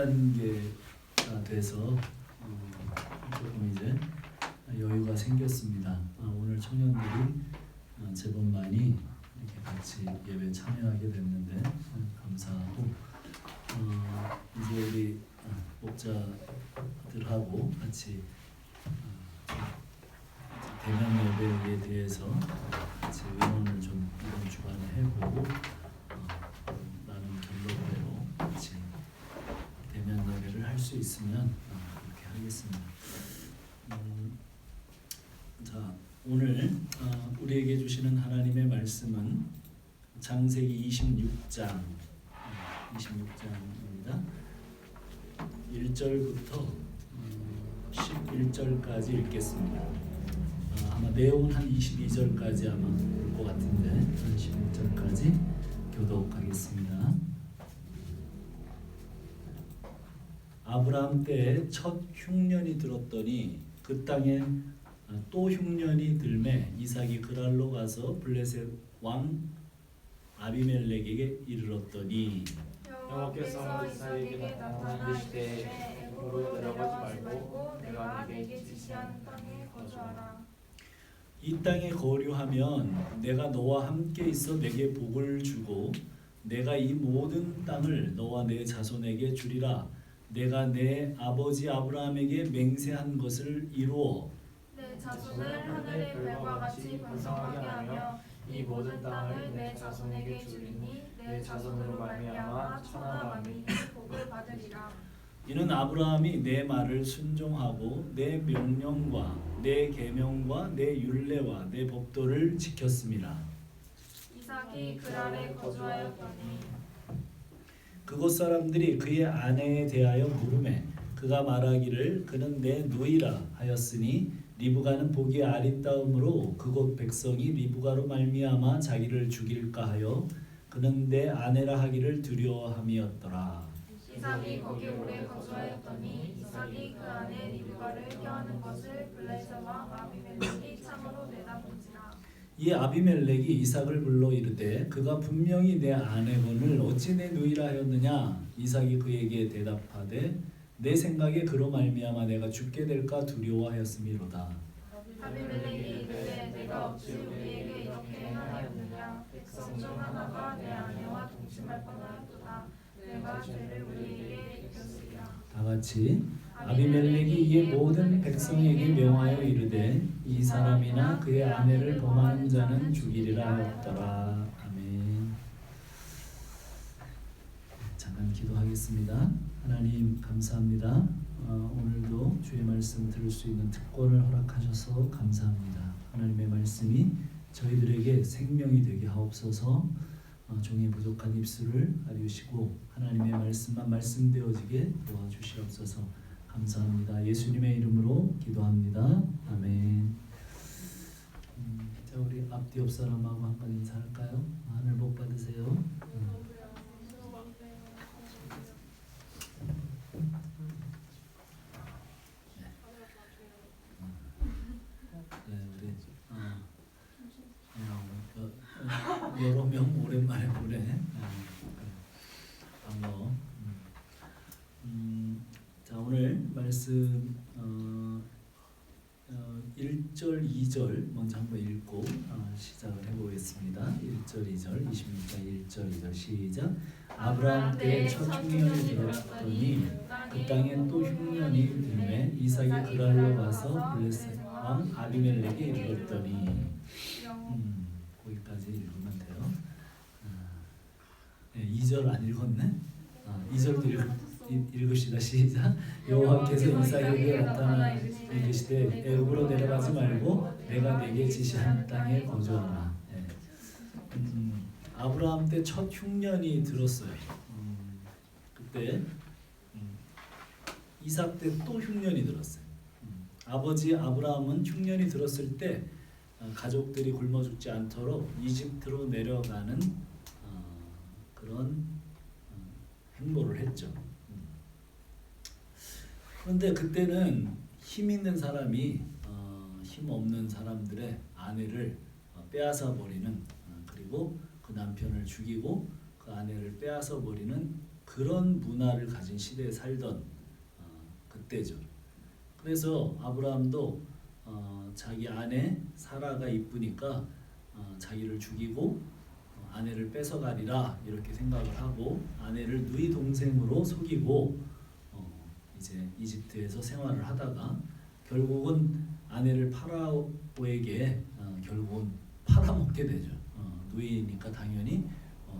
단계가 돼서 조금 이제 여유가 생겼습니다. 오늘 청년들이 제법 많이 이렇게 같이 예배 참여하게 됐는데 감사하고 이제 우리 목자들하고 같이 대면 예배에 대해서 같이 의논을 좀 이번 주간에 해보고 나는 결론대로 같이 대면 예배를 할 수 있으면 그렇게 하겠습니다. 자, 오늘 우리에게 주시는 하나님의 말씀은 창세기 26장입니다. 1절부터 11절까지 읽겠습니다. 아마 내용은 한 22절까지 아마 볼 것 같은데 한 11절까지 교독하겠습니다. 아브라함 때에 첫 흉년이 들었더니 그 땅에 또 흉년이 들매 이삭이 그랄로 가서 블레셋 왕 아비멜렉에게 이르렀더니 여호와께서 이삭에게 나타나 이르시되 애굽으로 내려가지 말고 내가 네게 지시하는 땅에 거주하라. 이 땅에 거류하면 내가 너와 함께 있어 내게 복을 주고 내가 이 모든 땅을 너와 내 자손에게 주리라. 내가 내 아버지 아브라함에게 맹세한 것을 이루어 내 자손을 하늘의 별과 같이 번성하게 하며 이 모든 땅을 내 자손에게 주리니 내 자손으로 말미암아 천하 만민이 복을 받으리라. 이는 아브라함이 내 말을 순종하고 내 명령과 내 계명과 내 율례와 내 법도를 지켰습니다. 이삭이 그랄에 거주하였더니 그곳 사람들이 그의 아내에 대하여 물으매 그가 말하기를 그는 내 누이라 하였으니 리브가는 보기에 아름다움으로 그곳 백성이 리브가로 말미암아 자기를 죽일까 하여 그는 내 아내라 하기를 두려워함이었더라. 이삭이 거기 오래 거주하였더니 이삭이 그 아내 리브가를 껴안은 것을 블레셋 왕 아비멜렉이 참으로 내다본지라. 이 아비멜렉이 이삭을 불러 이르되 그가 분명히 내 아내건을 어찌 내 누이라 하였느냐. 이삭이 그에게 대답하되 내 생각에 그로 말미암아 내가 죽게 될까 두려워하였음이로다. 아비멜렉이 이르되 내가 어찌 우리에게 이렇게 행하였느냐. 백성 중 하나가 내 아내와 동침할 뻔하였도다. 내가 죄를 우리에게 입혔으리라. 다 같이 아비멜렉이 이에 모든 백성에게 명하여 이르되 이 사람이나 그의 아내를 범하는 자는 죽이리라 하였더라. 아멘. 잠깐 기도하겠습니다. 하나님 감사합니다. 오늘도 주의 말씀 들을 수 있는 특권을 허락하셔서 감사합니다. 하나님의 말씀이 저희들에게 생명이 되게 하옵소서. 종의 부족한 입술을 가리우시고 하나님의 말씀만 말씀되어지게 도와주시옵소서. 감사합니다. 예수님의 이름으로 기도합니다. 아멘. 자, 우리 앞뒤 옆 사람하고 한번 인사할까요? 하늘 복 받으세요. 여러 명 오랜만에 보네. 반가워. 자, 오늘 말씀 1절, 2절 먼저 한번 읽고 시작을 해보겠습니다. 1절, 2절, 26장 1절, 2절 시작. 아브라함 때에 첫 흉년이 들었더니 그 땅에 또 흉년이 들매 이삭이 그랄로 가서 블레셋 왕 아비멜렉에 이르렀더니 거기까지 읽으면 돼요. 2절 안 읽었네? 2절도 읽읍시다. 시작. 여호와께서 이삭에게 나타나 이르시되 애굽으로 내려가지 말고 내가 네게 지시한 땅에 거주하라. 아브라함 때 첫 흉년이 들었어요. 그때 이삭 때 또 흉년이 들었어요. 아버지 아브라함은 흉년이 들었을 때 가족들이 굶어 죽지 않도록 이집트로 내려가는 그런 행보를 했죠. 그런데 그때는 힘 있는 사람이 힘 없는 사람들의 아내를 빼앗아 버리는 그리고 그 남편을 죽이고 그 아내를 빼앗아 버리는 그 그런 문화를 가진 시대에 살던 그때죠. 그래서 아브라함도 자기 아내 사라가 이쁘니까 자기를 죽이고 아내를 뺏어가리라 이렇게 생각을 하고 아내를 누이 동생으로 속이고 이제 이집트에서 생활을 하다가 결국은 아내를 파라오에게 결국은 팔아먹게 되죠. 누이니까 당연히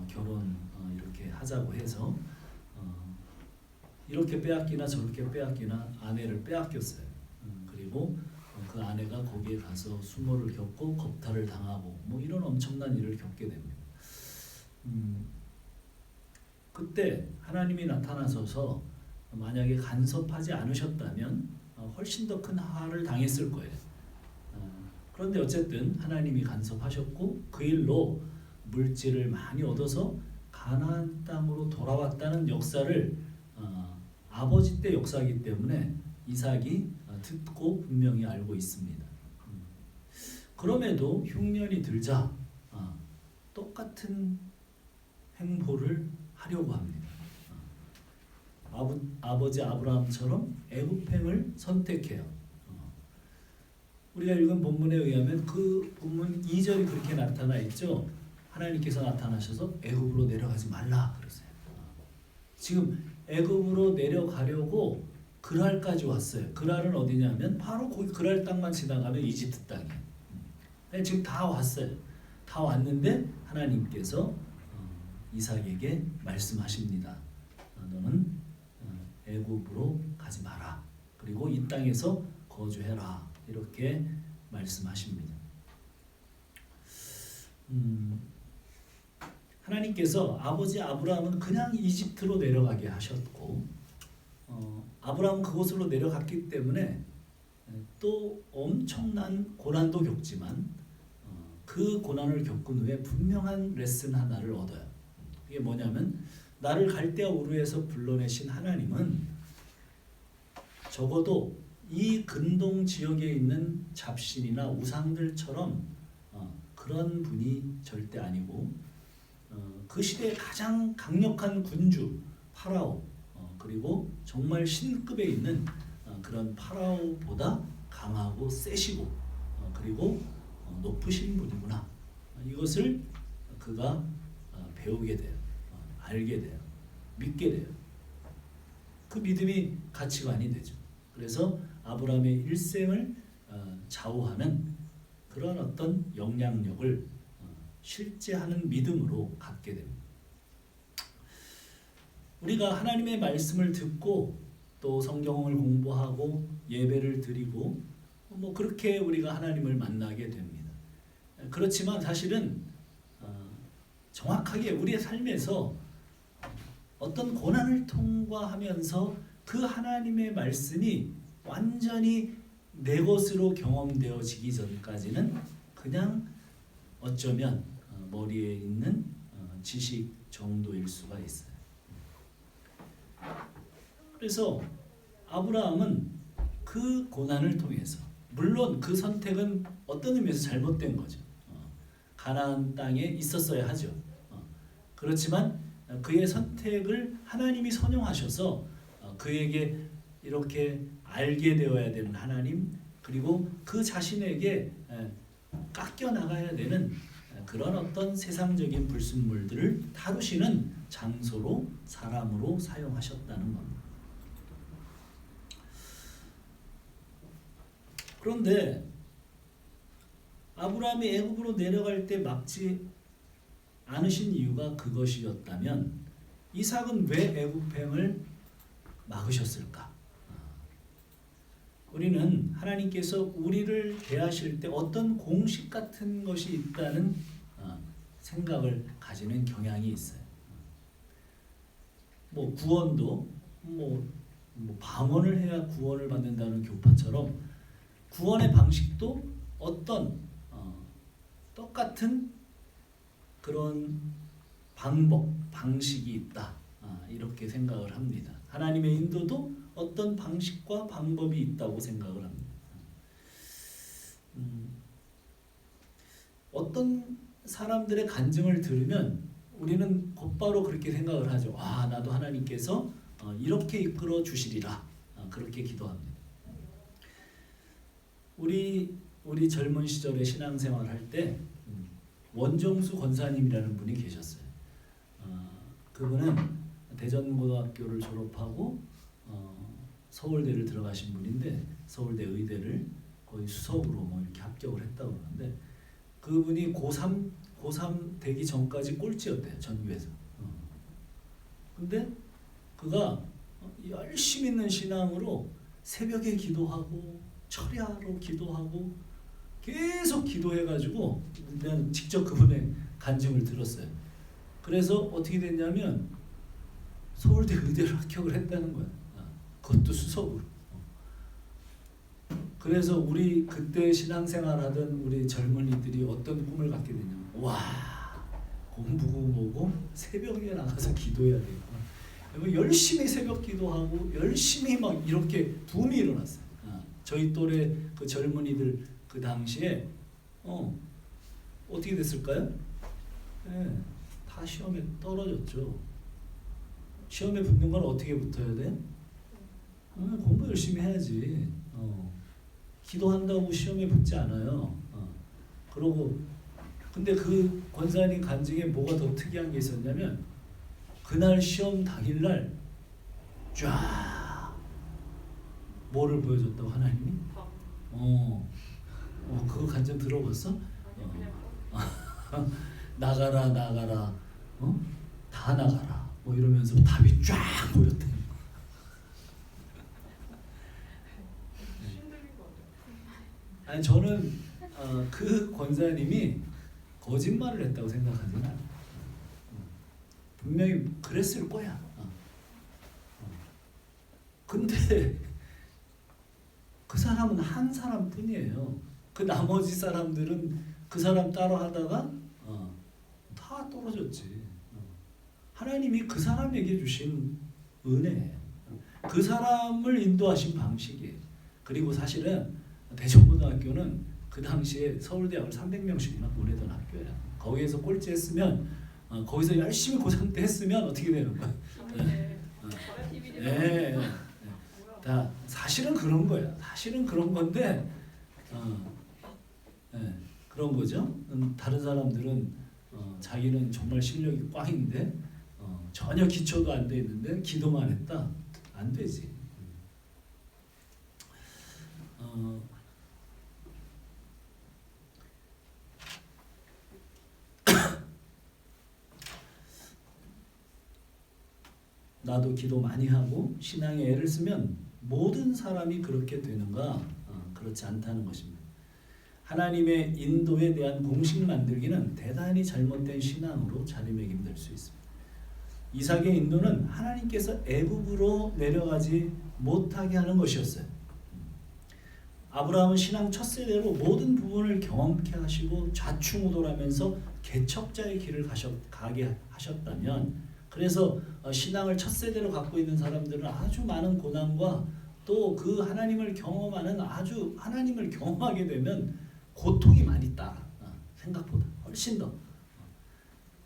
결혼 이렇게 하자고 해서 이렇게 빼앗기나 저렇게 빼앗기나 아내를 빼앗겼어요. 그리고 그 아내가 거기에 가서 수모를 겪고 겁탈을 당하고 뭐 이런 엄청난 일을 겪게 됩니다. 그때 하나님이 나타나셔서 만약에 간섭하지 않으셨다면 훨씬 더 큰 화를 당했을 거예요. 그런데 어쨌든 하나님이 간섭하셨고 그 일로 물질을 많이 얻어서 가나안 땅으로 돌아왔다는 역사를 아버지 때 역사이기 때문에 이삭이 듣고 분명히 알고 있습니다. 그럼에도 흉년이 들자 똑같은 행보를 하려고 합니다. 아버지 아브라함처럼 애굽행을 선택해요. 우리가 읽은 본문에 의하면 그 본문 2절이 그렇게 나타나 있죠. 하나님께서 나타나셔서 애굽으로 내려가지 말라 그러세요. 지금 애굽으로 내려가려고 그랄까지 왔어요. 그랄은 어디냐면 바로 거기 그랄 땅만 지나가면 이집트 땅이에요. 지금 다 왔어요. 다 왔는데 하나님께서 이삭에게 말씀하십니다. 너는 애굽으로 가지 마라. 그리고 이 땅에서 거주해라. 이렇게 말씀하십니다. 하나님께서 아버지 아브라함은 그냥 이집트로 내려가게 하셨고 아브라함은 그곳으로 내려갔기 때문에 또 엄청난 고난도 겪지만 그 고난을 겪은 후에 분명한 레슨 하나를 얻어요. 이게 뭐냐면 나를 갈대아 우르에서 불러내신 하나님은 적어도 이 근동 지역에 있는 잡신이나 우상들처럼 그런 분이 절대 아니고 그 시대의 가장 강력한 군주 파라오 그리고 정말 신급에 있는 그런 파라오보다 강하고 세시고 그리고 높으신 분이구나. 이것을 그가 배우게 돼요. 알게 돼요. 믿게 돼요. 그 믿음이 가치관이 되죠. 그래서 아브라함의 일생을 좌우하는 그런 어떤 영향력을 실제하는 믿음으로 갖게 됩니다. 우리가 하나님의 말씀을 듣고 또 성경을 공부하고 예배를 드리고 뭐 그렇게 우리가 하나님을 만나게 됩니다. 그렇지만 사실은 정확하게 우리의 삶에서 어떤 고난을 통과하면서 그 하나님의 말씀이 완전히 내 것으로 경험되어지기 전까지는 그냥 어쩌면 머리에 있는 지식 정도일 수가 있어요. 그래서 아브라함은 그 고난을 통해서 물론 그 선택은 어떤 의미에서 잘못된 거죠. 가나안 땅에 있었어야 하죠. 그렇지만 그의 선택을 하나님이 선용하셔서 그에게 이렇게 알게 되어야 되는 하나님 그리고 그 자신에게 깎여 나가야 되는 그런 어떤 세상적인 불순물들을 다루시는 장소로 사람으로 사용하셨다는 겁니다. 그런데 아브라함이 애굽으로 내려갈 때 막지 않으신 이유가 그것이었다면 이삭은 왜 애굽행을 막으셨을까? 우리는 하나님께서 우리를 대하실 때 어떤 공식 같은 것이 있다는 생각을 가지는 경향이 있어요. 뭐 구원도 뭐 방언을 해야 구원을 받는다는 교파처럼 구원의 방식도 어떤 똑같은 그런 방식이 있다. 이렇게 생각을 합니다. 하나님의 인도도 어떤 방식과 방법이 있다고 생각을 합니다. 어떤 사람들의 간증을 들으면 우리는 곧바로 그렇게 생각을 하죠. 와, 나도 하나님께서 이렇게 이끌어 주시리라. 그렇게 기도합니다. 우리 젊은 시절에 신앙생활 할 때 원정수 권사님이라는 분이 계셨어요. 그분은 대전고등학교를 졸업하고 서울대를 들어가신 분인데 서울대 의대를 거의 수석으로 뭐 이렇게 합격을 했다고 그러는데 그분이 고3 되기 전까지 꼴찌였대요, 전교에서. 근데 그가 열심히 있는 신앙으로 새벽에 기도하고 철야로 기도하고 계속 기도해가지고 내가 직접 그분의 간증을 들었어요. 그래서 어떻게 됐냐면 서울대 의대를 합격을 했다는 거야. 그것도 수석으로. 그래서 우리 그때 신앙생활하던 우리 젊은이들이 어떤 꿈을 갖게 되냐면 와, 공부고 뭐고 새벽에 나가서 기도해야 되겠구나. 열심히 새벽 기도하고 열심히 막 이렇게 붐이 일어났어요. 저희 또래 그 젊은이들 그 당시에 어떻게 됐을까요? 네, 다 시험에 떨어졌죠. 시험에 붙는 건 어떻게 붙어야 돼? 공부 열심히 해야지. 기도한다고 시험에 붙지 않아요. 그러고 근데 그 권사님 간증에 뭐가 더 특이한 게 있었냐면 그날 시험 당일날 쫙 뭐를 보여줬다고 하나님이? 그거 간증 들어봤어? 나가라 나가라, 다 나가라 뭐 이러면서 답이 쫙 보였대. 아니 저는 그 권사님이 거짓말을 했다고 생각하지는 않아요. 분명히 그랬을 거야. 근데 그 사람은 한 사람뿐이에요. 그 나머지 사람들은 그 사람 따라 하다가 다 떨어졌지. 하나님이 그 사람에게 주신 은혜예요. 그 사람을 인도하신 방식이에요. 그리고 사실은 대전고등학교는 그 당시에 서울대학을 300명씩이나 보내던 학교야. 거기에서 꼴찌했으면 거기서 열심히 고3 때 했으면 어떻게 되는 거야? 네. 다 사실은 그런 거야. 사실은 그런 건데 그런 거죠. 다른 사람들은 자기는 정말 실력이 꽝인데 전혀 기초도 안 돼 있는데 기도만 했다. 안 되지. 나도 기도 많이 하고 신앙에 애를 쓰면 모든 사람이 그렇게 되는가? 그렇지 않다는 것입니다. 하나님의 인도에 대한 공식 만들기는 대단히 잘못된 신앙으로 자리매김될 수 있습니다. 이삭의 인도는 하나님께서 애굽으로 내려가지 못하게 하는 것이었어요. 아브라함은 신앙 첫 세대로 모든 부분을 경험케 하시고 좌충우돌하면서 개척자의 길을 가게 하셨다면, 그래서 신앙을 첫 세대로 갖고 있는 사람들은 아주 많은 고난과 또 그 하나님을 경험하는 아주 하나님을 경험하게 되면 고통이 많이 따라 생각보다 훨씬 더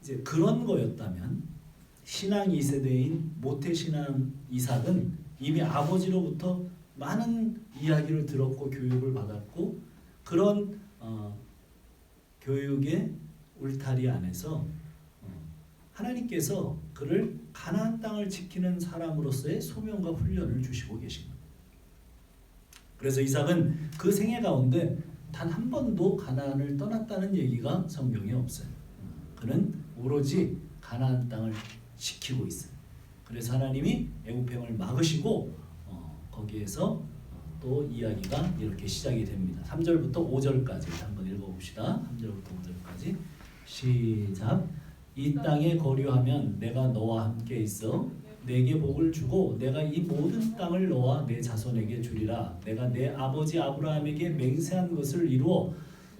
이제 그런 거였다면 신앙 2세대인 모태신앙 이삭은 이미 아버지로부터 많은 이야기를 들었고 교육을 받았고 그런 교육의 울타리 안에서 하나님께서 그를 가나안 땅을 지키는 사람으로서의 소명과 훈련을 주시고 계십니다. 그래서 이삭은 그 생애 가운데 단 한 번도 가나안을 떠났다는 얘기가 성경에 없어요. 그는 오로지 가나안 땅을 지키고 있어요. 그래서 하나님이 애굽행을 막으시고 거기에서 또 이야기가 이렇게 시작이 됩니다. 3절부터 5절까지 한번 읽어봅시다. 3절부터 5절까지 시작. 이 땅에 거류하면 내가 너와 함께 있어 내게 복을 주고 내가 이 모든 땅을 너와 내 자손에게 주리라. 내가 내 아버지 아브라함에게 맹세한 것을 이루어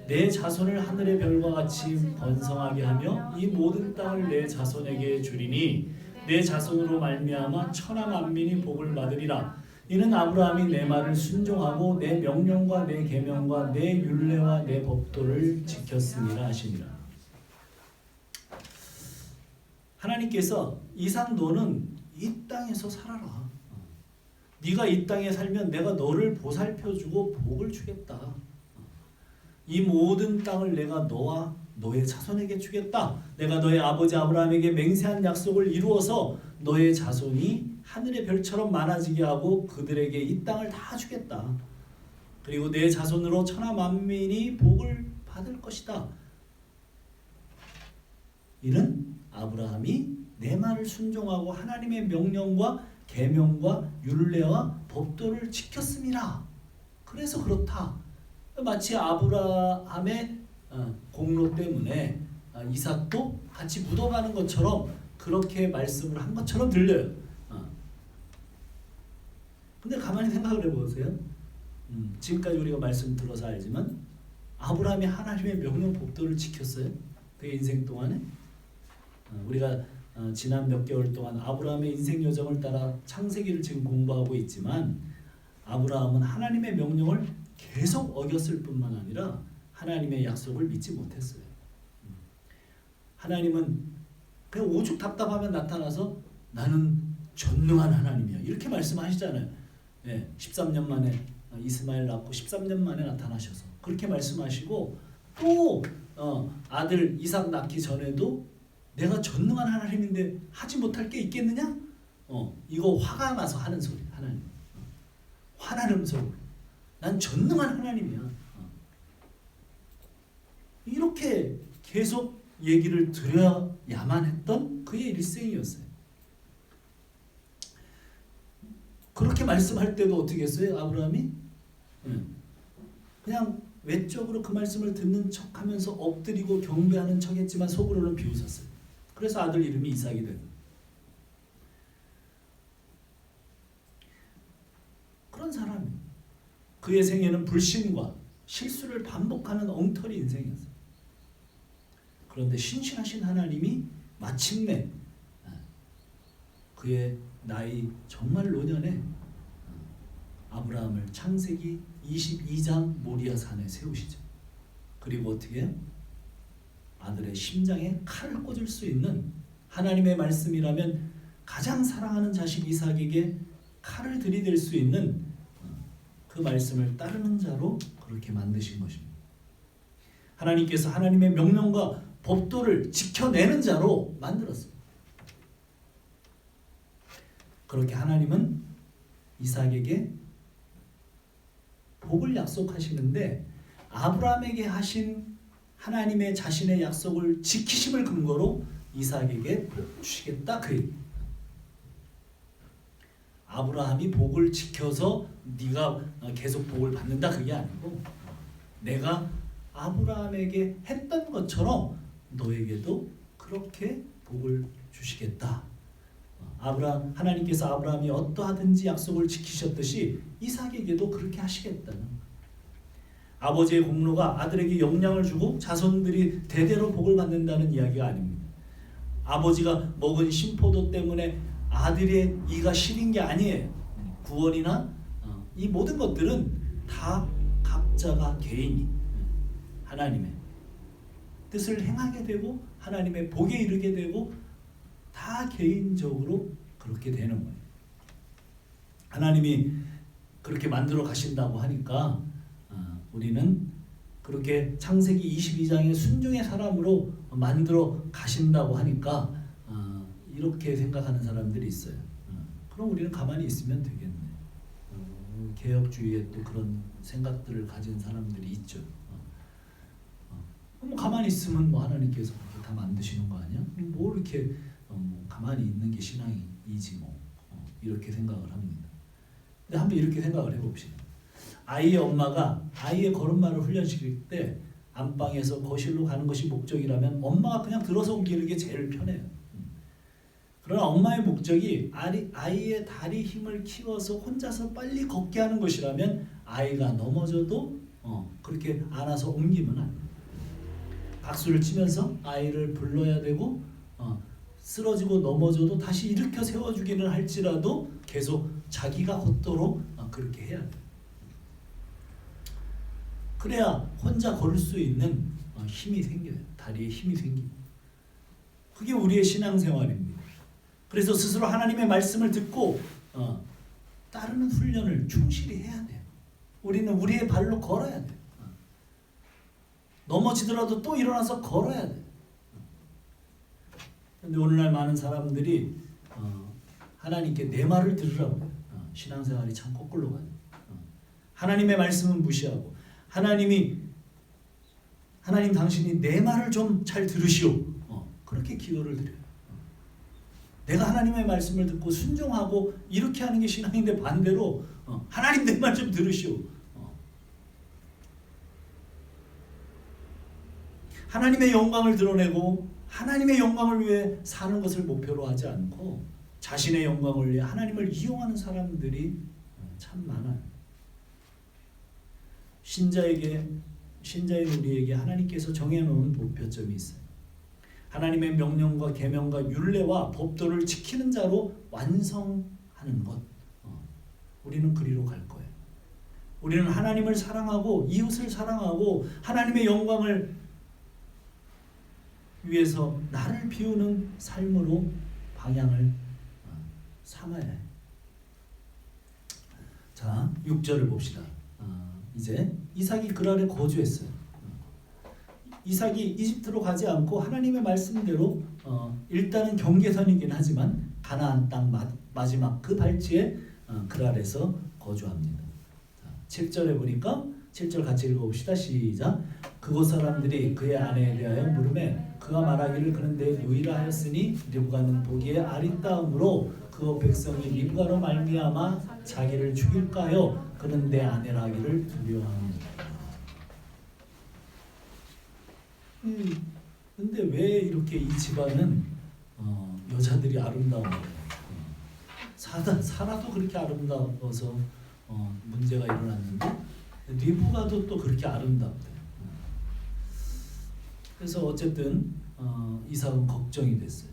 내 자손을 하늘의 별과 같이 번성하게 하며 이 모든 땅을 내 자손에게 주리니 내 자손으로 말미암아 천하 만민이 복을 받으리라. 이는 아브라함이 내 말을 순종하고 내 명령과 내 계명과 내 율례와 내 법도를 지켰음이라 하시니라. 하나님께서 이삭 너는 이 땅에서 살아라. 네가 이 땅에 살면 내가 너를 보살펴주고 복을 주겠다. 이 모든 땅을 내가 너와 너의 자손에게 주겠다. 내가 너의 아버지 아브라함에게 맹세한 약속을 이루어서 너의 자손이 하늘의 별처럼 많아지게 하고 그들에게 이 땅을 다 주겠다. 그리고 내 자손으로 천하 만민이 복을 받을 것이다. 이는 아브라함이 내 말을 순종하고 하나님의 명령과 계명과 율례와 법도를 지켰음이라. 그래서 그렇다. 마치 아브라함의 공로 때문에 이삭도 같이 묻어가는 것처럼 그렇게 말씀을 한 것처럼 들려요. 근데 가만히 생각을 해보세요. 지금까지 우리가 말씀 들어서 알지만 아브라함이 하나님의 명령 법도를 지켰어요. 그의 인생 동안에. 우리가 지난 몇 개월 동안 아브라함의 인생 여정을 따라 창세기를 지금 공부하고 있지만 아브라함은 하나님의 명령을 계속 어겼을 뿐만 아니라 하나님의 약속을 믿지 못했어요. 하나님은 그냥 오죽 답답하면 나타나서 나는 전능한 하나님이야 이렇게 말씀하시잖아요. 13년 만에 이스마엘 낳고 13년 만에 나타나셔서 그렇게 말씀하시고 또 아들 이삭 낳기 전에도 내가 전능한 하나님인데 하지 못할 게 있겠느냐? 이거 화가 나서 하는 소리. 하나님 화나는 소리. 난 전능한 하나님이야. 이렇게 계속 얘기를 드려야만 했던 그의 일생이었어요. 그렇게 말씀할 때도 어떻게 했어요? 아브라함이 그냥 외적으로 그 말씀을 듣는 척하면서 엎드리고 경배하는 척했지만 속으로는 비웃었어요. 그래서 아들 이름이 이삭이 된 그런 사람이 그의 생애는 불신과 실수를 반복하는 엉터리 인생이었어요. 그런데 신실하신 하나님이 마침내 그의 나이 정말 노년에 아브라함을 창세기 22장 모리아 산에 세우시죠. 그리고 어떻게 해요? 아들의 심장에 칼을 꽂을 수 있는 하나님의 말씀이라면 가장 사랑하는 자식 이삭에게 칼을 들이댈 수 있는 그 말씀을 따르는 자로 그렇게 만드신 것입니다. 하나님께서 하나님의 명령과 법도를 지켜내는 자로 만들었습니다. 그렇게 하나님은 이삭에게 복을 약속하시는데 아브라함에게 하신 하나님의 자신의 약속을 지키심을 근거로 이삭에게 복 주시겠다 그 얘기. 아브라함이 복을 지켜서 네가 계속 복을 받는다 그게 아니고 내가 아브라함에게 했던 것처럼 너에게도 그렇게 복을 주시겠다. 하나님께서 아브라함이 어떠하든지 약속을 지키셨듯이 이삭에게도 그렇게 하시겠다는 아버지의 공로가 아들에게 영향을 주고 자손들이 대대로 복을 받는다는 이야기가 아닙니다. 아버지가 먹은 신포도 때문에 아들의 이가 시린 게 아니에요. 구원이나 이 모든 것들은 다 각자가 개인이 하나님의 뜻을 행하게 되고 하나님의 복에 이르게 되고 다 개인적으로 그렇게 되는 거예요. 하나님이 그렇게 만들어 가신다고 하니까 우리는 그렇게 창세기 22장의 순종의 사람으로 만들어 가신다고 하니까 이렇게 생각하는 사람들이 있어요. 그럼 우리는 가만히 있으면 되겠네. 개혁주의에 또 그런 생각들을 가진 사람들이 있죠. 뭐 가만히 있으면 뭐 하나님께서 그렇게 다 만드시는 거 아니야? 뭐 이렇게 가만히 있는 게 신앙이지 뭐 이렇게 생각을 합니다. 근데 한번 이렇게 생각을 해봅시다. 아이의 엄마가 아이의 걸음마를 훈련시킬 때 안방에서 거실로 가는 것이 목적이라면 엄마가 그냥 들어서 옮기는 게 제일 편해요. 그러나 엄마의 목적이 아이의 다리 힘을 키워서 혼자서 빨리 걷게 하는 것이라면 아이가 넘어져도 그렇게 안아서 옮기면 안 돼요. 박수를 치면서 아이를 불러야 되고 쓰러지고 넘어져도 다시 일으켜 세워주기는 할지라도 계속 자기가 걷도록 그렇게 해야 돼요. 그래야 혼자 걸을 수 있는 힘이 생겨요. 다리에 힘이 생깁니다. 그게 우리의 신앙생활입니다. 그래서 스스로 하나님의 말씀을 듣고 따르는 훈련을 충실히 해야 돼요. 우리는 우리의 발로 걸어야 돼요. 넘어지더라도 또 일어나서 걸어야 돼요. 그런데 오늘날 많은 사람들이 하나님께 내 말을 들으라고 해요. 신앙생활이 참 거꾸로 가요. 하나님의 말씀은 무시하고 하나님 당신이 내 말을 좀 잘 들으시오. 그렇게 기도를 드려요. 내가 하나님의 말씀을 듣고 순종하고 이렇게 하는 게 신앙인데 반대로 하나님 내 말 좀 들으시오. 하나님의 영광을 드러내고 하나님의 영광을 위해 사는 것을 목표로 하지 않고 자신의 영광을 위해 하나님을 이용하는 사람들이 참 많아요. 신자인 우리에게 하나님께서 정해놓은 목표점이 있어요. 하나님의 명령과 계명과 율례와 법도를 지키는 자로 완성하는 것. 우리는 그리로 갈 거예요. 우리는 하나님을 사랑하고 이웃을 사랑하고 하나님의 영광을 위해서 나를 비우는 삶으로 방향을 삼아야 해요. 자, 6절을 봅시다. 이제 이삭이 그랄에 거주했어요. 이삭이 이집트로 가지 않고 하나님의 말씀대로 일단은 경계선이긴 하지만 가나안 땅 마지막 그 발치에 그랄에서 거주합니다. 7절에 보니까 7절 같이 읽어봅시다. 시작. 그곳 사람들이 그의 아내에 대하여 물으매 그가 말하기를 그는 내 누이라 하였으니 리브가는 보기에 아리따움으로 그 백성이 리브가로 말미암아 자기를 죽일까 하여 그는 내 아내라 하기를 두려워합니다. 근데 왜 이렇게 이 집안은 여자들이 아름다운 거예요? 사라도 그렇게 아름다워서 문제가 일어났는데 리브가도 또 그렇게 아름답대요. 그래서 어쨌든 이삭은 걱정이 됐어요.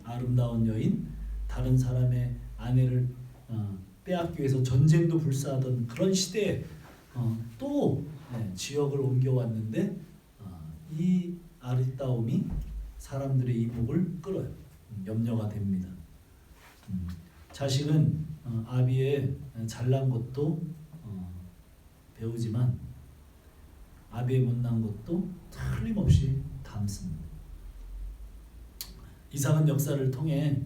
아름다운 여인, 다른 사람의 아내를 빼앗기 위해서 전쟁도 불사하던 그런 시대에 또 지역을 옮겨왔는데 이 아리따움이 사람들의 이목을 끌어요. 염려가 됩니다. 자식은 아비의 잘난 것도 배우지만 아비의 못난 것도 틀림없이 담습니다. 이삭은 역사를 통해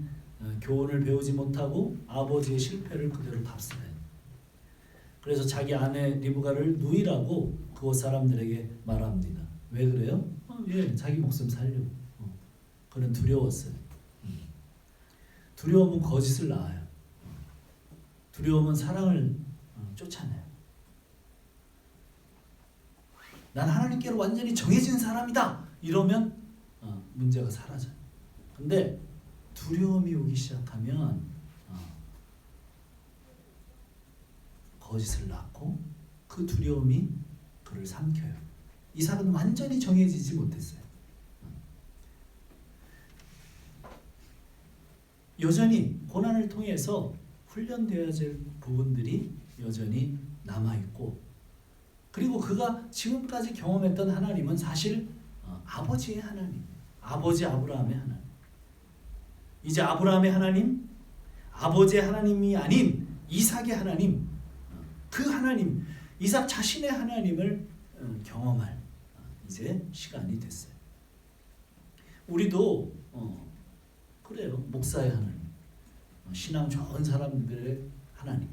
교훈을 배우지 못하고 아버지의 실패를 그대로 답습해요. 그래서 자기 아내 리브가를 누이라고 그곳 사람들에게 말합니다. 왜 그래요? 자기 목숨 살려고. 그는 두려웠어요. 두려움은 거짓을 낳아요. 두려움은 사랑을 쫓아내요. 난 하나님께로 완전히 정해진 사람이다. 이러면 문제가 사라져요. 근데 두려움이 오기 시작하면 거짓을 낳고 그 두려움이 그를 삼켜요. 이삭은 완전히 정해지지 못했어요. 여전히 고난을 통해서 훈련되어야 될 부분들이 여전히 남아있고, 그리고 그가 지금까지 경험했던 하나님은 사실 아버지의 하나님, 아버지 아브라함의 하나님. 이제 아브라함의 하나님, 아버지의 하나님이 아닌 이삭의 하나님, 그 하나님, 이삭 자신의 하나님을 경험할 이제 시간이 됐어요. 우리도 그래요. 목사의 하나님, 신앙 좋은 사람들의 하나님,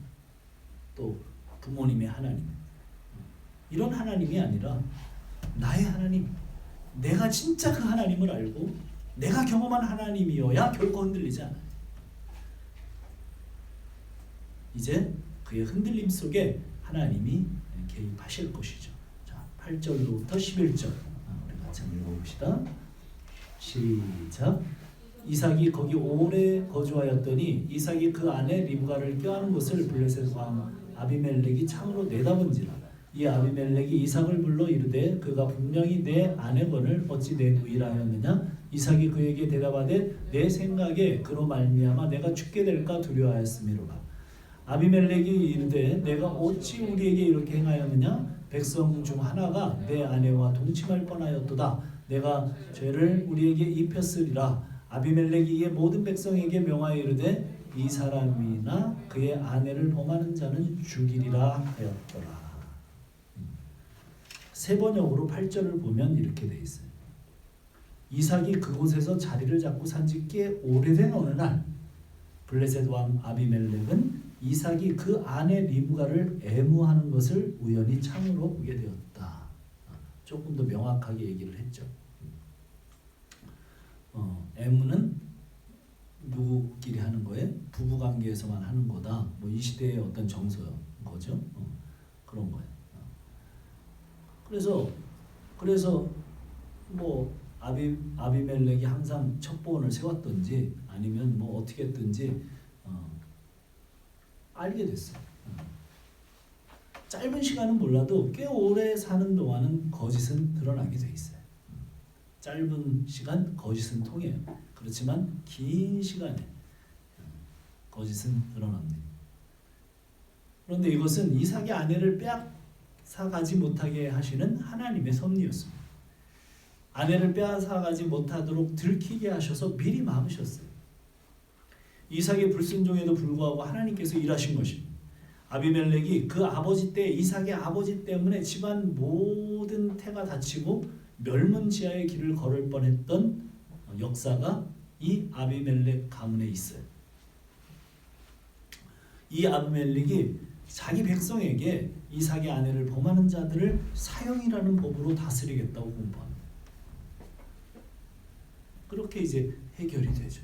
또 부모님의 하나님, 이런 하나님이 아니라 나의 하나님, 내가 진짜 그 하나님을 알고 내가 경험한 하나님이어야 결코 흔들리지 않아요. 이제 그의 흔들림 속에 하나님이 개입하실 것이죠. 자, 8절로부터 11절 우리 같이 읽어봅시다. 시작. 이삭이 거기 오래 거주하였더니 이삭이 그 아내 리브가를 껴안은 것을 블레셋 왕 아비멜렉이 창으로 내다본지라. 이 아비멜렉이 이삭을 불러 이르되 그가 분명히 내 아내건을 어찌 내 누이라 하였느냐. 이삭이 그에게 대답하되 내 생각에 그로 말미암아 내가 죽게 될까 두려워하였음이로라. 아비멜렉이 이르되 내가 어찌 우리에게 이렇게 행하였느냐. 백성 중 하나가 내 아내와 동침할 뻔하였도다. 내가 죄를 우리에게 입혔으리라. 아비멜렉이 이에 모든 백성에게 명하여 이르되 이 사람이나 그의 아내를 범하는 자는 죽이리라 하였더라. 세 번역으로 8절을 보면 이렇게 돼 있어요. 이삭이 그곳에서 자리를 잡고 산지 꽤 오래된 어느 날 블레셋 왕 아비멜렉은 이삭이 그 아내 리브가를 애무하는 것을 우연히 창으로 보게 되었다. 조금 더 명확하게 얘기를 했죠. 애무는 누구끼리 하는 거에 부부관계에서만 하는 거다. 뭐 이 시대의 어떤 정서인 거죠. 그런 거예요. 그래서 뭐 아비멜렉이 항상 첩보원을 세웠든지 아니면 뭐 어떻게 했든지 알게 됐어. 짧은 시간은 몰라도 꽤 오래 사는 동안은 거짓은 드러나게 돼 있어요. 짧은 시간 거짓은 통해요. 그렇지만 긴 시간에 거짓은 드러납니다. 그런데 이것은 이삭의 아내를 빼앗아가지 못하게 하시는 하나님의 섭리였습니다. 아내를 빼앗아가지 못하도록 들키게 하셔서 미리 막으셨어요. 이삭의 불순종에도 불구하고 하나님께서 일하신 것입니다. 아비멜렉이 그 아버지 때 이삭의 아버지 때문에 집안 모든 태가 다치고 멸문지하의 길을 걸을 뻔했던 역사가 이 아비멜렉 가문에 있어요. 이 아비멜렉이 자기 백성에게 이삭의 아내를 범하는 자들을 사형이라는 법으로 다스리겠다고 공포합니다. 그렇게 이제 해결이 되죠.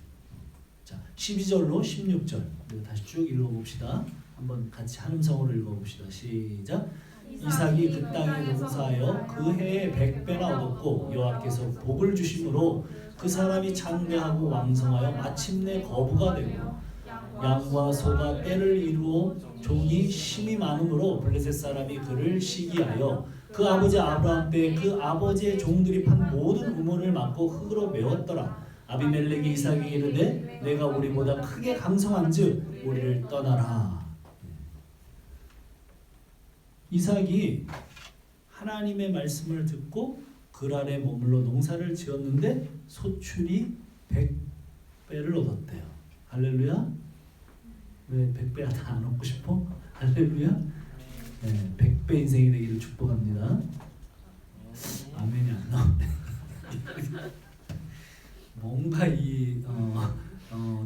자, 12절로 16절 다시 쭉 읽어봅시다. 한번 같이 한음성으로 읽어봅시다. 시작. 이삭이 그 땅에 농사하여 그 해에 100배나 얻었고 여호와께서 복을 주심으로 그 사람이 장대하고 왕성하여 마침내 거부가 되고 양과 소가 떼를 이루어 종이 심이 많으므로 블레셋 사람이 그를 시기하여 그 아버지 아브라함 때 그 아버지의 종들이 판 모든 우물을 막고 흙으로 메웠더라. 아비멜렉이 이삭에게 이르되 내가 우리보다 크게 강성한즉 우리를 떠나라. 이삭이 하나님의 말씀을 듣고 그랄에 머물러 농사를 지었는데 소출이 100배를 얻었대요. 할렐루야. 왜 100배 다 안 얻고 싶어? 할렐루야. 네, 100배 인생이 되기를 축복합니다. 아멘이 안 나오네. 뭔가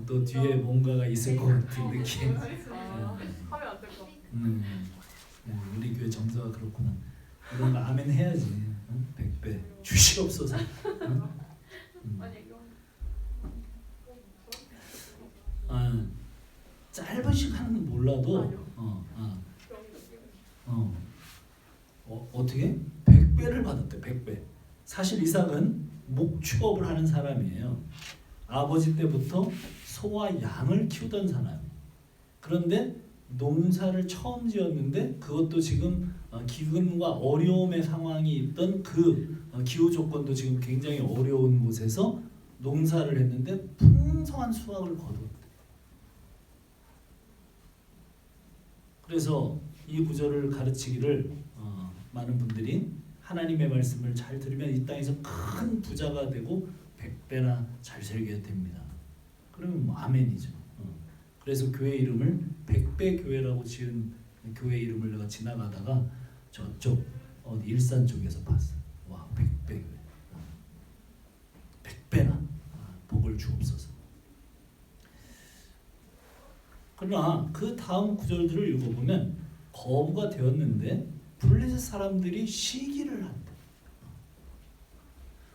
또 뒤에 뭔가가 있을 것 같은 느낌. 우리 교회 정서가 그렇구나. 이런 거 아멘 해야지. 100배 주시옵소서. 짧은 시간은 몰라도 어떻게 100배를 받았대. 100배. 사실 이삭은 목축업을 하는 사람이에요. 아버지 때부터 소와 양을 키우던 사람. 그런데 농사를 처음 지었는데 그것도 지금 기근과 어려움의 상황이 있던 그 기후 조건도 지금 굉장히 어려운 곳에서 농사를 했는데 풍성한 수확을 거두었대. 그래서 이 구절을 가르치기를 많은 분들이 하나님의 말씀을 잘 들으면 이 땅에서 큰 부자가 되고 100배나 잘 살게 됩니다. 그러면 뭐 아멘이죠. 그래서 교회 이름을 100배 교회라고 지은 교회 이름을 내가 지나가다가 저쪽 일산 쪽에서 봤어. 와, 100배 교회. 100배나 복을 주옵소서. 그러나 그 다음 구절들을 읽어보면 거부가 되었는데 블레셋 사람들이 시기를 한다.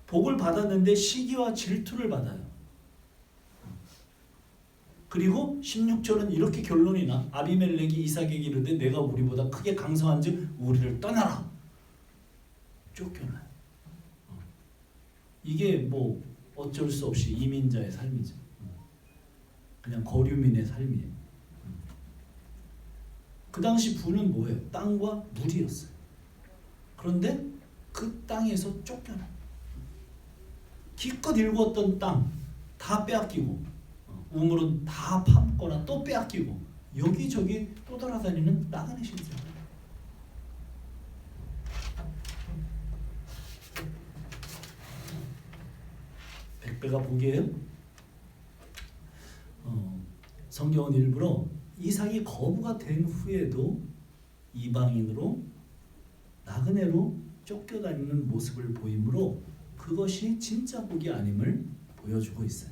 복을 받았는데 시기와 질투를 받아요. 그리고 16절은 이렇게 결론이 나. 아비멜렉이 이삭에게 이르되 내가 우리보다 크게 강성한즉 우리를 떠나라. 쫓겨나요. 이게 뭐 어쩔 수 없이 이민자의 삶이죠. 그냥 거류민의 삶이에요. 그 당시 부는 뭐예요? 땅과 물이었어요. 그런데 그 땅에서 쫓겨나. 기껏 일구었던 땅 다 빼앗기고 우물은 다 파묻거나 또 빼앗기고 여기저기 또 돌아다니는 나그네 신세. 내가 보기에요. 성경은 일부러 이삭이 거부가 된 후에도 이방인으로 나그네로 쫓겨다니는 모습을 보이므로 그것이 진짜 복이 아님을 보여주고 있어요.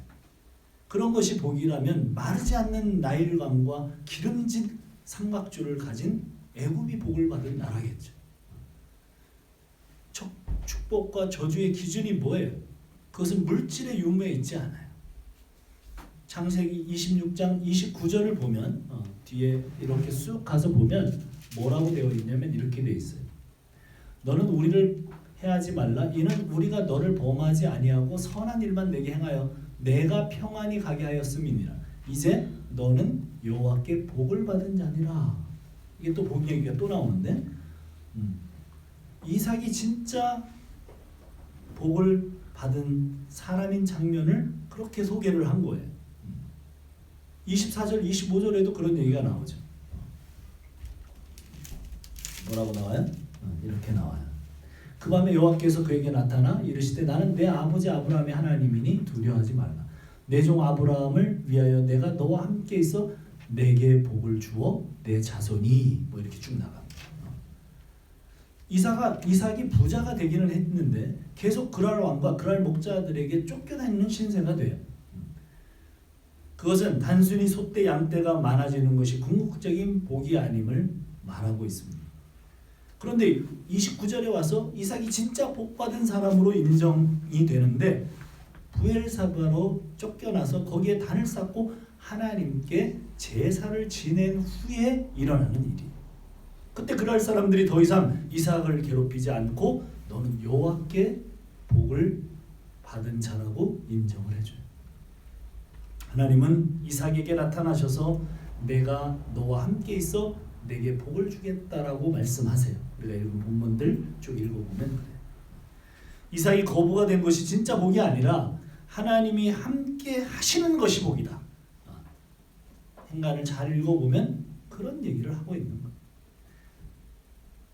그런 것이 복이라면 마르지 않는 나일강과 기름진 삼각주를 가진 애굽이 복을 받은 나라겠죠. 축복과 저주의 기준이 뭐예요? 그것은 물질의 유무에 있지 않아요. 창세기 26장 29절을 보면 뒤에 이렇게 쑥 가서 보면 뭐라고 되어 있냐면 이렇게 되어 있어요. 너는 우리를 해하지 말라. 이는 우리가 너를 범하지 아니하고 선한 일만 내게 행하여 내가 평안히 가게 하였음이니라. 이제 너는 여호와께 복을 받은 자니라. 이게 또 복 얘기가 또 나오는데 이삭이 진짜 복을 받은 사람인 장면을 그렇게 소개를 한 거예요. 24절, 25절에도 그런 얘기가 나오죠. 뭐라고 나와요? 이렇게 나와요. 그 밤에 여호와께서 그에게 나타나 이르시되 나는 내 아버지 아브라함의 하나님이니 두려워하지 말라. 내 종 아브라함을 위하여 내가 너와 함께 있어 내게 복을 주어 내 자손이 뭐 이렇게 쭉 나갑니다. 이삭이 부자가 되기는 했는데 계속 그랄 왕과 그랄 목자들에게 쫓겨다니는 신세가 돼요. 그것은 단순히 소떼 양떼가 많아지는 것이 궁극적인 복이 아님을 말하고 있습니다. 그런데 29절에 와서 이삭이 진짜 복받은 사람으로 인정이 되는데 부엘사바로 쫓겨나서 거기에 단을 쌓고 하나님께 제사를 지낸 후에 일어나는 일이. 그때 그럴 사람들이 더 이상 이삭을 괴롭히지 않고 너는 여호와께 복을 받은 자라고 인정을 해줘요. 하나님은 이삭에게 나타나셔서 내가 너와 함께 있어 내게 복을 주겠다라고 말씀하세요. 우리가 읽은 본문들 쭉 읽어보면 그래요. 이삭이 거부가 된 것이 진짜 복이 아니라 하나님이 함께 하시는 것이 복이다. 행간을 잘 읽어보면 그런 얘기를 하고 있는 거예요.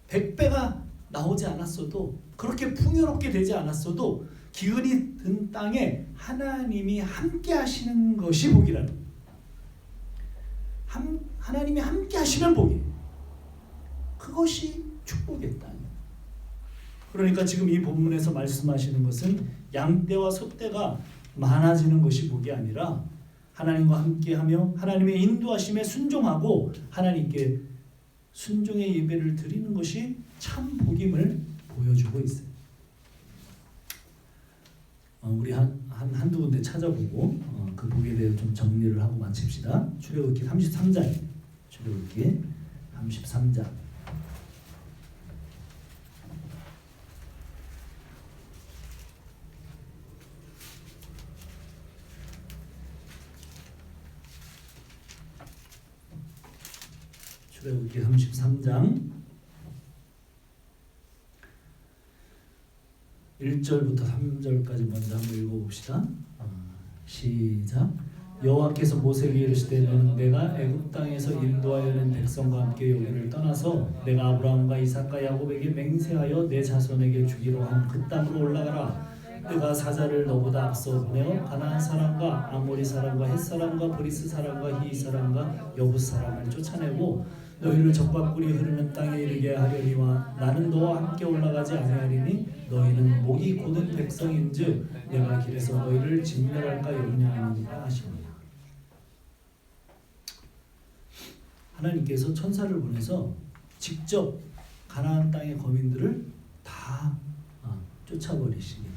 100배가 나오지 않았어도 그렇게 풍요롭게 되지 않았어도 기근이 든 땅에 하나님이 함께 하시는 것이 복이라는 거예요. 하나님이 함께 하시면 복이에요. 그것이 축복의 땅이에요. 그러니까 지금 이 본문에서 말씀하시는 것은 양떼와 소떼가 많아지는 것이 복이 아니라 하나님과 함께하며 하나님의 인도하심에 순종하고 하나님께 순종의 예배를 드리는 것이 참 복임을 보여주고 있어요. 우리 한두 군데 찾아보고 그 복에 대해 좀 정리를 하고 마칩시다. 출애굽기 33장. 출애굽기 33장. 출애굽기 33장 1절부터 3절까지 먼저 한번 읽어봅시다. 시작. 여호와께서 모세에게 이르시되 너는 내가 애굽 땅에서 인도하여 낸 백성과 함께 여기를 떠나서 내가 아브라함과 이삭과 야곱에게 맹세하여 내 자손에게 주기로 한 그 땅으로 올라가라. 내가 사자를 너보다 앞서 보내어 가나안 사람과 아모리 사람과 헷 사람과 브리스 사람과 히위 사람과 여부스 사람을 쫓아내고 너희를 적과 꿀이 흐르는 땅에 이르게 하려니와 나는 너와 함께 올라가지 아니하리니 너희는 목이 곧은 백성인즉 내가 길에서 너희를 진멸할까 염려하느니라 하시니라. 하나님께서 천사를 보내서 직접 가나안 땅의 거민들을 다 쫓아버리시겠대요.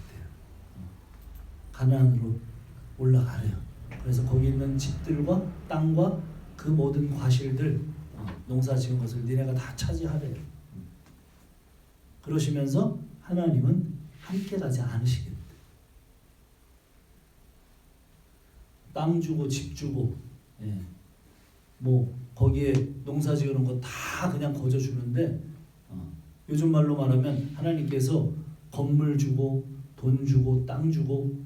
가나안으로 올라가래요. 그래서 거기 있는 집들과 땅과 그 모든 과실들 농사 지은 것을 니네가 다 차지하래요. 그러시면서 하나님은 함께 가지 않으시겠대. 땅 주고 집 주고 뭐 거기에 농사 지으는 거 다 그냥 거저 주는데 요즘 말로 말하면 하나님께서 건물 주고 돈 주고 땅 주고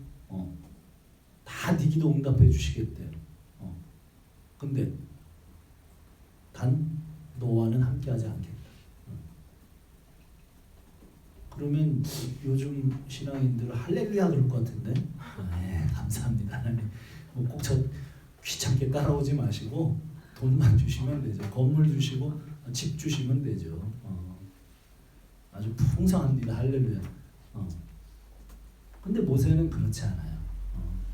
다 네 기도 응답해 주시겠대요. 근데 단 너와는 함께하지 않겠다. 그러면 요즘 신앙인들은 할렐루야 그럴 것 같은데. 네, 감사합니다 하나님. 꼭 저 귀찮게 따라오지 마시고 돈만 주시면 되죠. 건물 주시고 집 주시면 되죠. 아주 풍성합니다. 할렐루야. 근데 모세는 그렇지 않아요.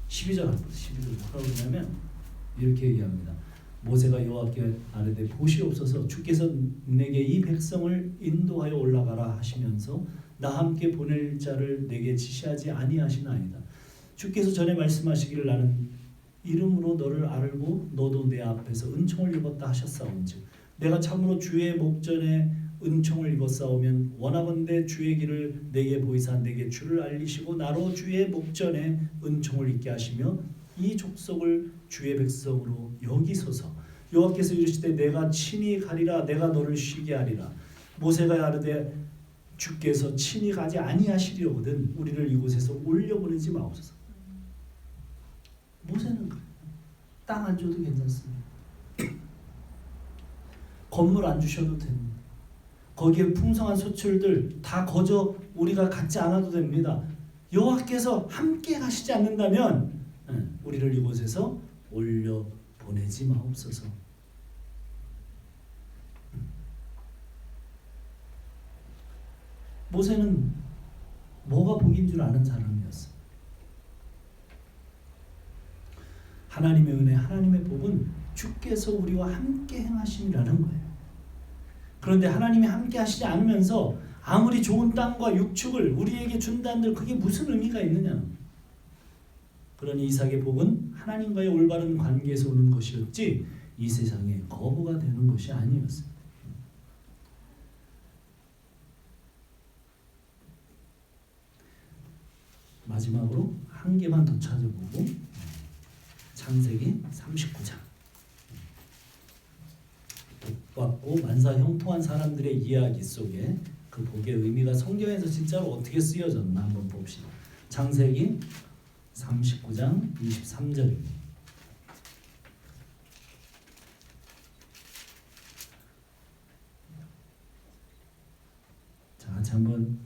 12절 뭐라고 그러냐면 이렇게 얘기합니다. 모세가 여호와께 아뢰되 보시옵소서 주께서 내게 이 백성을 인도하여 올라가라 하시면서 나 함께 보낼 자를 내게 지시하지 아니하시나이다. 주께서 전에 말씀하시기를 나는 이름으로 너를 알고 너도 내 앞에서 은총을 입었다 하셨사온즉 내가 참으로 주의 목전에 은총을 입었사오면 원하건대 주의 길을 내게 보이사 내게 주를 알리시고 나로 주의 목전에 은총을 입게 하시며 이 족속을 주의 백성으로 여기소서. 여호와께서 이르시되 내가 친히 가리라 내가 너를 쉬게 하리라. 모세가 아뢰되 주께서 친히 가지 아니하시려거든 우리를 이곳에서 올려보내지 마옵소서. 모세는 땅 안 줘도 괜찮습니다. 건물 안 주셔도 됩니다. 거기에 풍성한 소출들 다 거저 우리가 갖지 않아도 됩니다. 여호와께서 함께 가시지 않는다면 우리를 이곳에서 올려 보내지 마옵소서. 모세는 뭐가 복인 줄 아는 사람이었어. 하나님의 은혜, 하나님의 복은 주께서 우리와 함께 행하심이라는 거예요. 그런데 하나님이 함께 하시지 않으면서 아무리 좋은 땅과 육축을 우리에게 준다는들 그게 무슨 의미가 있느냐. 그러니 이삭의 복은 하나님과의 올바른 관계에서 오는 것이었지 이 세상에 거부가 되는 것이 아니었어요. 마지막으로 한 개만 더 찾아보고 창세기 39장. 복받고 만사 형통한 사람들의 이야기 속에 그 복의 의미가 성경에서 진짜로 어떻게 쓰여졌나 한번 봅시다. 창세기 39장 23절입니다. 자, 같이 한번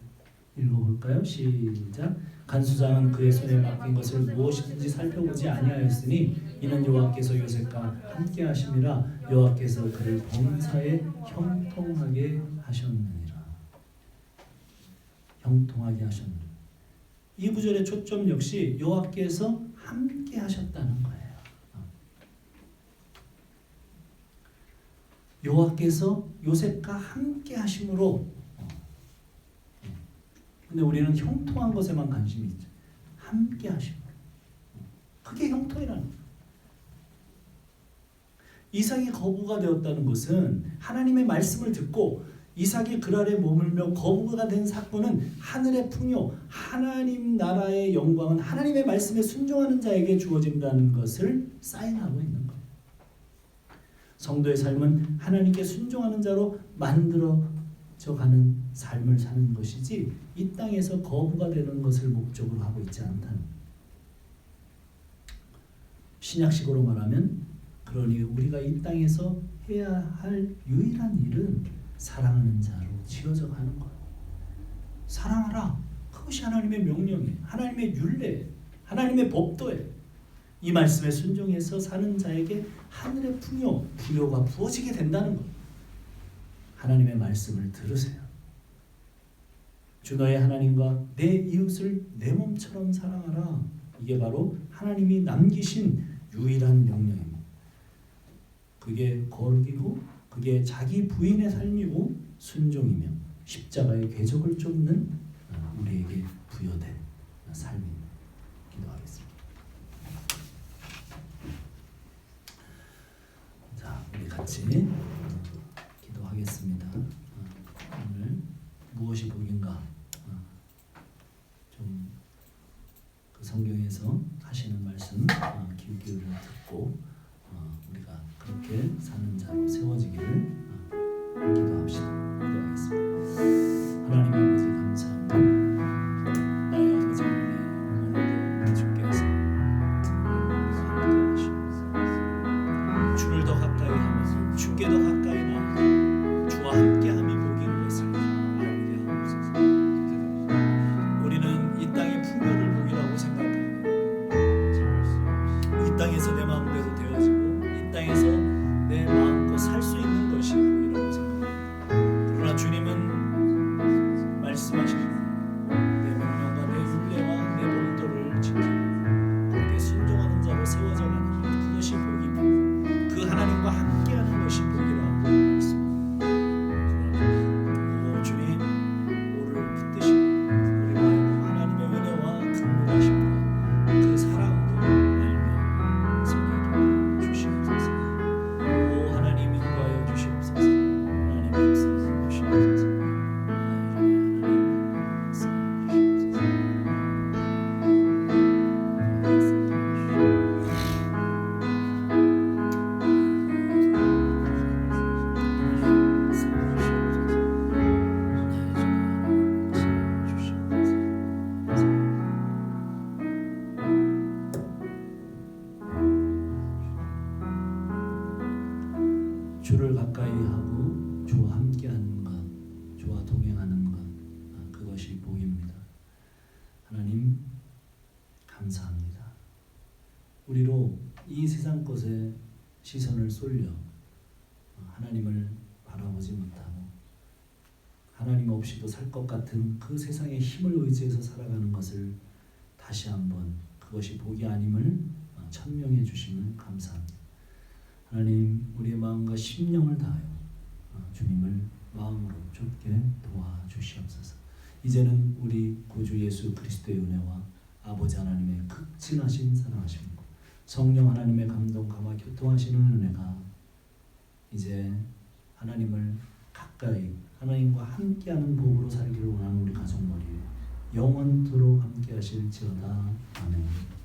읽어볼까요? 시작. 간수장은 그의 손에 맡긴 것을 무엇이든지 살펴보지 아니하였으니 이는 여호와께서 요셉과 함께 하심이라. 여호와께서 그를 범사에 형통하게 하셨느니라. 형통하게 하셨느니라. 이 구절의 초점 역시 여호와께서 함께 하셨다는 거예요. 여호와께서 요셉과 함께 하심으로. 근데 우리는 형통한 것에만 관심이 있죠. 함께 하심으로. 그게 형통이라는 거예요. 이삭이 거부가 되었다는 것은 하나님의 말씀을 듣고 이삭이 그 아래 머물며 거부가 된 사건은 하늘의 풍요, 하나님 나라의 영광은 하나님의 말씀에 순종하는 자에게 주어진다는 것을 사인하고 있는 거예요. 성도의 삶은 하나님께 순종하는 자로 만들어져가는 삶을 사는 것이지 이 땅에서 거부가 되는 것을 목적으로 하고 있지 않다는. 신약식으로 말하면 그러니 우리가 이 땅에서 해야 할 유일한 일은 사랑하는 자로 지어져 가는 거예요. 사랑하라. 그것이 하나님의 명령이에요. 하나님의 율례, 하나님의 법도예요. 이 말씀에 순종해서 사는 자에게 하늘의 풍요, 부요가 부어지게 된다는 거예요. 하나님의 말씀을 들으세요. 주 너의 하나님과 내 이웃을 내 몸처럼 사랑하라. 이게 바로 하나님이 남기신 유일한 명령입니다. 그게 거룩이고 그게 자기 부인의 삶이고 순종이며 십자가의 궤적을 쫓는 우리에게 부여된 삶입니다. 기도하겠습니다. 자, 우리 같이 기도하겠습니다. 오늘 무엇이 복인가? 좀 그 성경에서 하시는 말씀 귀 기울여 듣고 우리가 그렇게 사는 자로 세워지기를 기도합시다. 기도하겠습니다. 하나님 아버지 감사합니다. 나의 아버지 오늘도 주께서 함께 하시옵소서. 주를 더 가까이 하면서 주께 더 가까이 나아가 주와 함께함이 복인 것을 알게 하옵소서. 말씀하시니 내 명령과 내 율례와 내 법도를 지키고 거기에 순종하는 자로 세워져 가는 그것이 복이며 그 하나님과 함께하는 것이 복이라고 말씀합니다. 오 주님, 오를 붙드시고 우리 마음 하나님의 은혜와 긍휼하심과 그 사랑으로 알며 성령님을 주시옵소서. 오 하나님 인도하여 주시옵소서. 하나님 역사하여 주시옵소서. 주를 가까이 하고 주와 함께하는 것, 주와 동행하는 것, 그것이 복입니다. 하나님 감사합니다. 우리로 이 세상 것에 시선을 쏠려 하나님을 바라보지 못하고 하나님 없이도 살 것 같은 그 세상의 힘을 의지해서 살아가는 것을 다시 한번 그것이 복이 아님을 천명해 주심을 감사합니다. 하나님 우리의 마음과 심령을 다하여 주님을 마음으로 좁게 도와주시옵소서. 이제는 우리 구주 예수 그리스도의 은혜와 아버지 하나님의 극진하신 사랑하심과 성령 하나님의 감동 감화 교통하시는 은혜가 이제 하나님을 가까이 하나님과 함께하는 복으로 살기를 원하는 우리 가족 머리에 영원토록 함께하실지어다. 아멘.